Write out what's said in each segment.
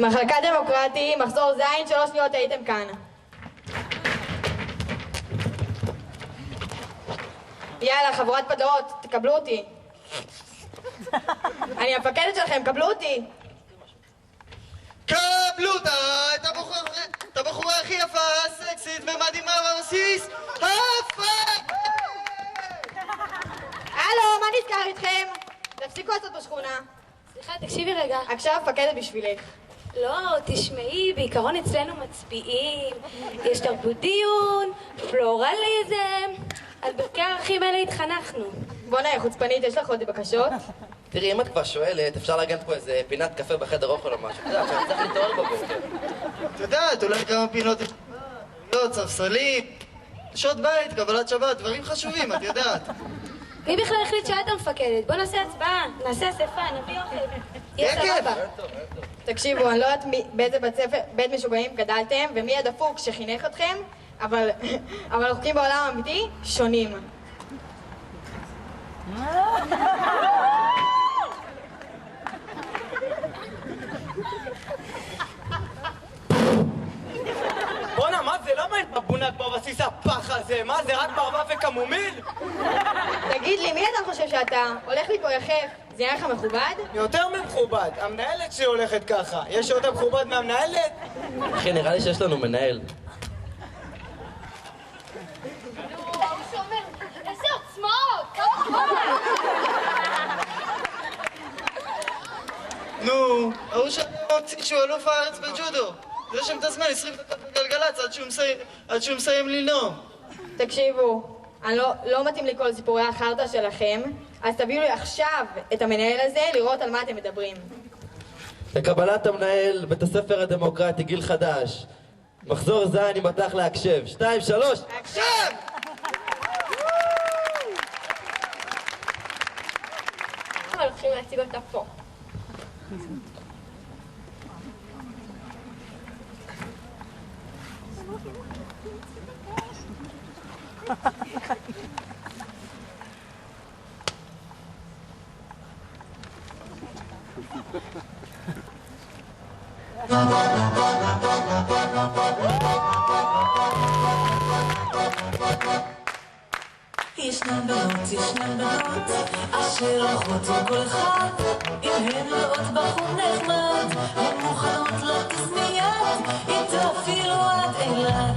מחלקה דמוקרטי, מחזור זין, 3 שניות הייתם כאן. יאללה, חבורת פדלאות, תקבלו אותי. אני המפקדת שלכם, קבלו אותי. קבלו אותה, את הבחורה הכי יפה, סקסית ומדהימה בבסיס, הפאק! הלו, מה נזכר איתכם? תפסיקו לעשות בשכונה. סליחה, תקשיבי רגע. עכשיו מפקדת בשבילך. לא, תשמעי, בעיקרון אצלנו מצביעים, יש תרבות דיון, פלורליזם, על ברכי הערכים האלה התחנכנו. בוא'נה, חוצפנית, יש לך עוד בקשות? תראי, אם את כבר שואלת, אפשר לארגן פה איזה פינת קפה בחדר אוכל או משהו. אתה יודע, עכשיו צריך להתעורר בבוקר. את יודעת, אולי כמה פינות ספסלים, שעות בית, קבלת שבת, דברים חשובים, את יודעת. מי בכלל החליט שאת המפקדת? בוא נעשה הצבעה, נעשה אספה, נביא אוכל. יהיה סבבה. תקשיבו, אני לא יודעת באיזה בית משוגעים גדלתם ומי הדפוק שחינך אתכם, אבל החוקים בעולם האמיתי שונים. בואנה, מה זה? למה אין בבונק בבסיס הפח הזה? מה זה, רק פרווה וכמומיל? תגיד לי, מי אתה חושב שאתה? הולך לי פה יחף, זה נראה לך מכובד? יותר ממכובד, המנהלת שלי הולכת ככה. יש יותר מכובד מהמנהלת? אחי, נראה לי שיש לנו מנהל. איזה עוצמות! נו, ההוא שהוציא שהוא אלוף הארץ בג'ודו. זה שם את הזמן 20 דקות בגלגלצ עד שהוא מסיים לנאום. תקשיבו, לא מתאים לי כל סיפורי החרטא שלכם, אז תביאו לי עכשיו את המנהל הזה לראות על מה אתם מדברים. לקבלת המנהל, בית הספר הדמוקרטי, גיל חדש. מחזור זין עם מתח להקשב. 2, 3. עכשיו! אבל הולכים להציג אותה פה. ישנן בנות אשר הולכות עם כל אחד, אם הן רואות בחור נחמד הן מוכנות לטוס מיד איתו אפילו עד אילת.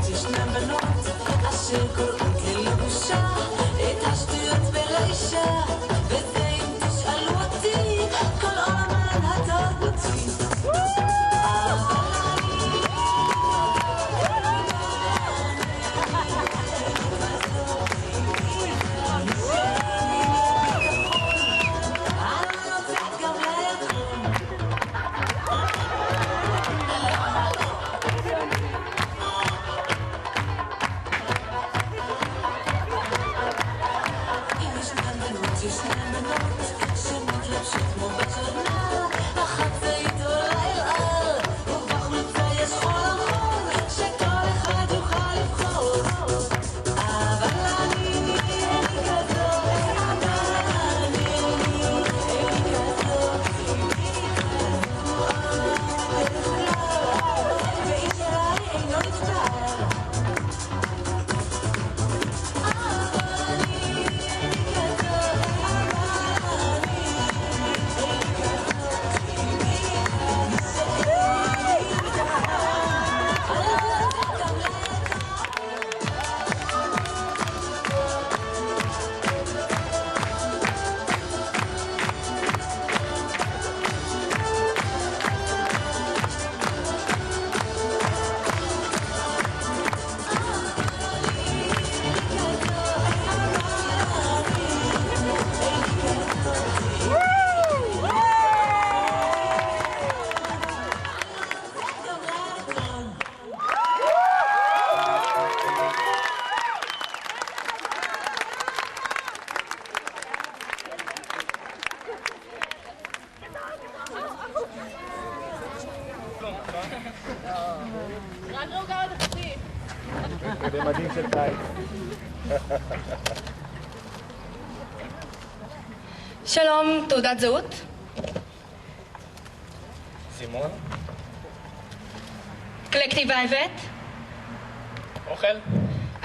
ישנן בנות אשר קוראות ללבושה את השטויות ולאישה, וזה אם תשאלו אותי כל עולמן התרבותי. אבל אני במדים של קיץ. שלום, תעודת זהות. סימון? כלי כתיבה הבאת? אוכל?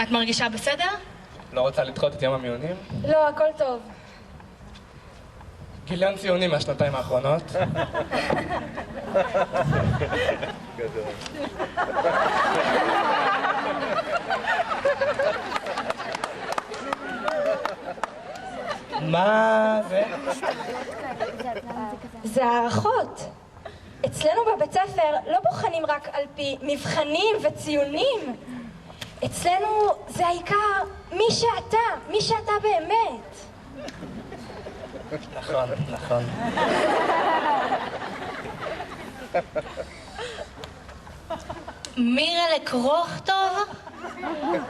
את מרגישה בסדר? לא רוצה לדחות את יום המיונים? לא, הכל טוב. גיליון ציונים מהשנתיים האחרונות. גדול. מה זה? זה הערכות. אצלנו בבית ספר לא בוחנים רק על פי מבחנים וציונים. אצלנו זה העיקר מי שאתה באמת. נכון, נכון. מירה לכרוך טוב?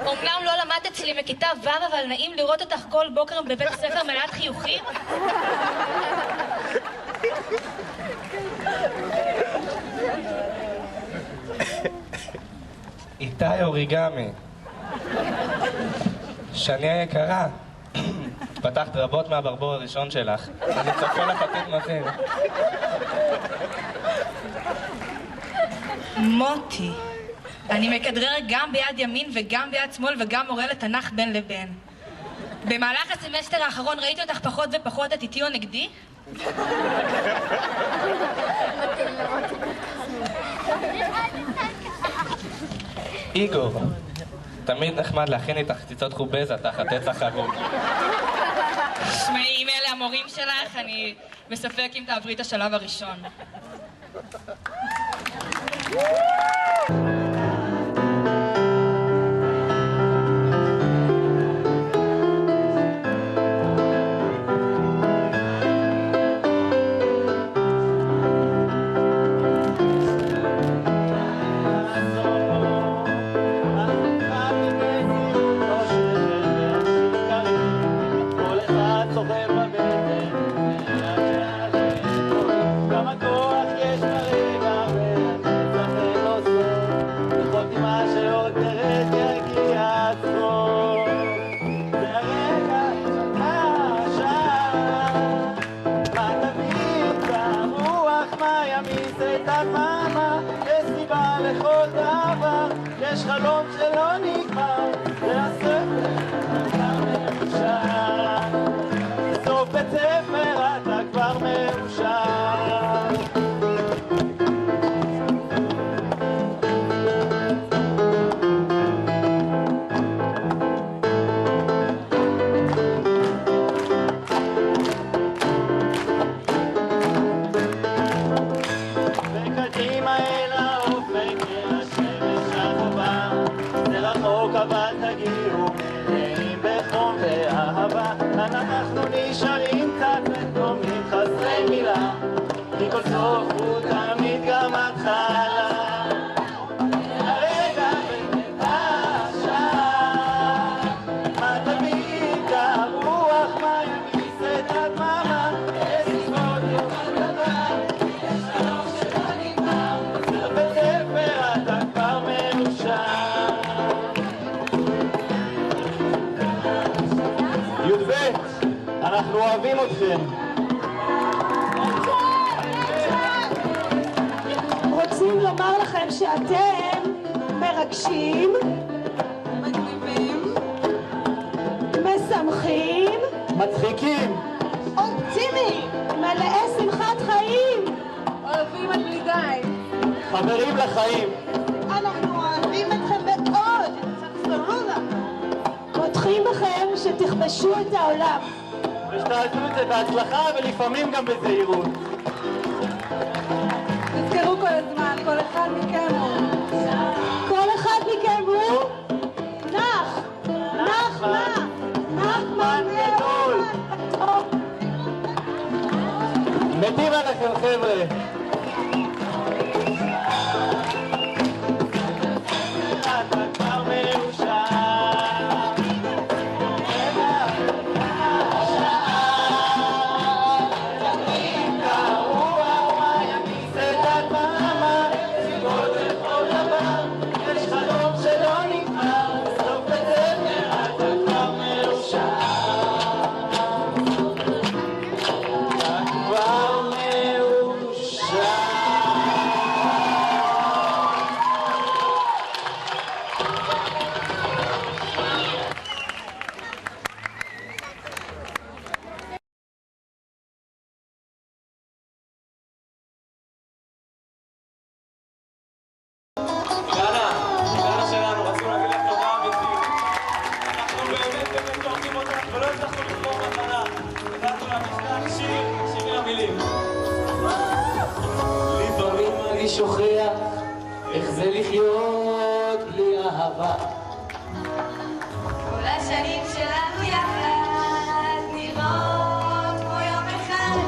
אמנם לא למדת אצלי מכיתה ו', אבל נעים לראות אותך כל בוקר בבית הספר מלאת חיוכים? איתי אוריגמי. שני היקרה. פתחת רבות מהברבור הראשון שלך. אני צופה לך עתיד מזהיר. מוטי, אני מכדרר גם ביד ימין וגם ביד שמאל וגם מורה לתנ"ך בין לבין. במהלך הסמסטר האחרון ראיתי אותך פחות ופחות, את איתי או נגדי? איגור, תמיד נחמד להכין איתך קציצות חובזה תחת עץ החרוב. שמעי, אם אלה המורים שלך, אני בספק אם תעברי את השלב הראשון. יש חלום שלא נגמר, זה הספר, אתה מאושר. בסוף בית ספר אתה כבר מאושר. וקדימה אל האופק, אל השמש החובה. זה רחוק אבל תגיעו, מלאים בחום ואהבה. אנחנו נשארים קצת ותומים חסרי מילה, כי כל סוף הוא תמיד גם התחלה. הרגע ואת השעה, מה תמיד הרוח, מה ימיס את הדממה, לסביבות יום הדבר, יש חלום שלא נגמר, בית ספר אתה כבר מאושר. י"ב, אנחנו אוהבים אתכם. רוצים לומר לכם שאתם מרגשים, מגניבים, משמחים, מצחיקים. אופטימיים, מלאי שמחת חיים. אוהבים עד בלי די. חברים לחיים. אנחנו אוהבים אתכם מאוד. פותחים בכם שתכבשו את העולם. ושתעשו את זה בהצלחה ולפעמים גם בזהירות. תזכרו כל הזמן, כל אחד מכם הוא. כל אחד מכם הוא נח. נחמן גדול. מתים עליכם חבר'ה. אתה כבר מאושר. תמיד הרוח מה ימיס את הדממה, סיבות שוכח איך זה לחיות בלי אהבה. כל השנים שלנו יחד נראות כמו יום אחד.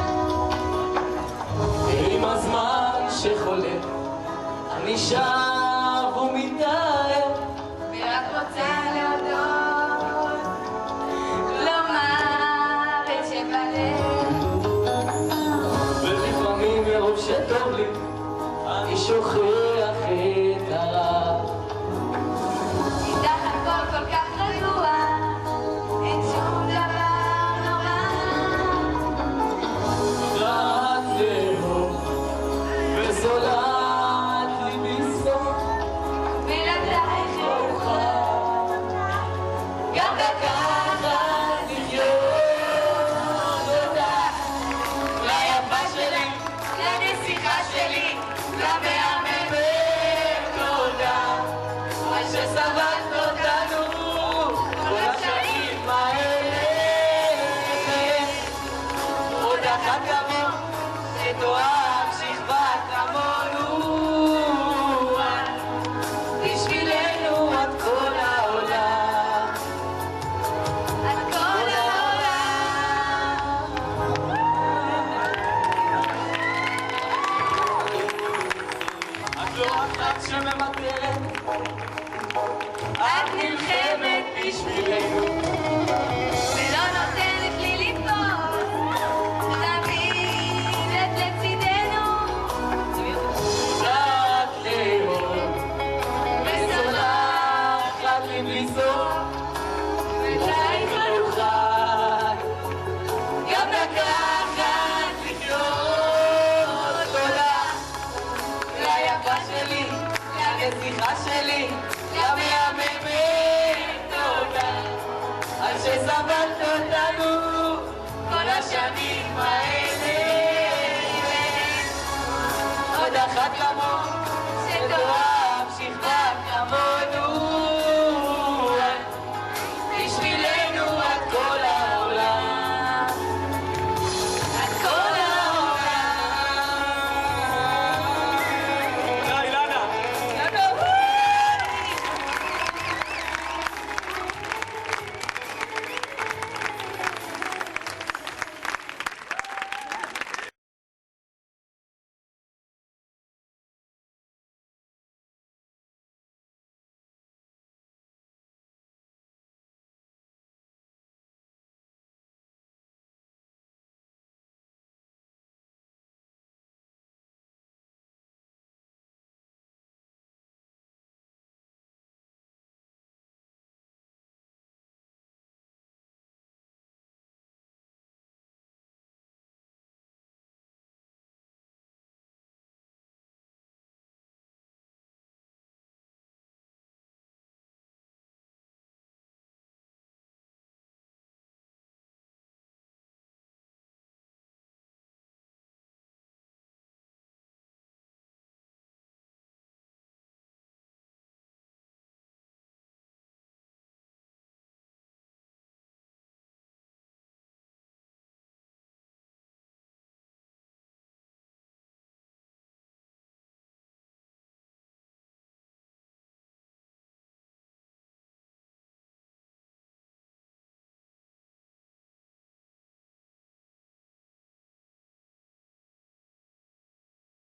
ועם הזמן שחולף אני שב ומתאהב, ורק רוצה להודות, לומר את שבלב. ולפעמים מרוב שטוב לי אני שוכח את הרע. איתך הכל כל כך רגוע, אין שום דבר נורא. רק לאהוב וזולת לי בסוף, בלעדייך אוכל גם דקה אחת לחיות. תודה ליפה שלי, לנסיכה שלי, למהממת. תודה על שסבלת אותנו כל השנים האלה. עוד אחת כמוך שתאהב שכבת כמונו, בשבילנו עד כל העולם, עד כל העולם. את לא אחת שמוותרת, את נלחמת בשבילנו. ולא נותנת לי ליפול, תמיד את לצידנו. רק לאהוב וסולחת לי בלי סוף, ולייך נוכל גם דקה אחת לחיות. תודה ליפה שלי, לנסיכה שלי, למהממת.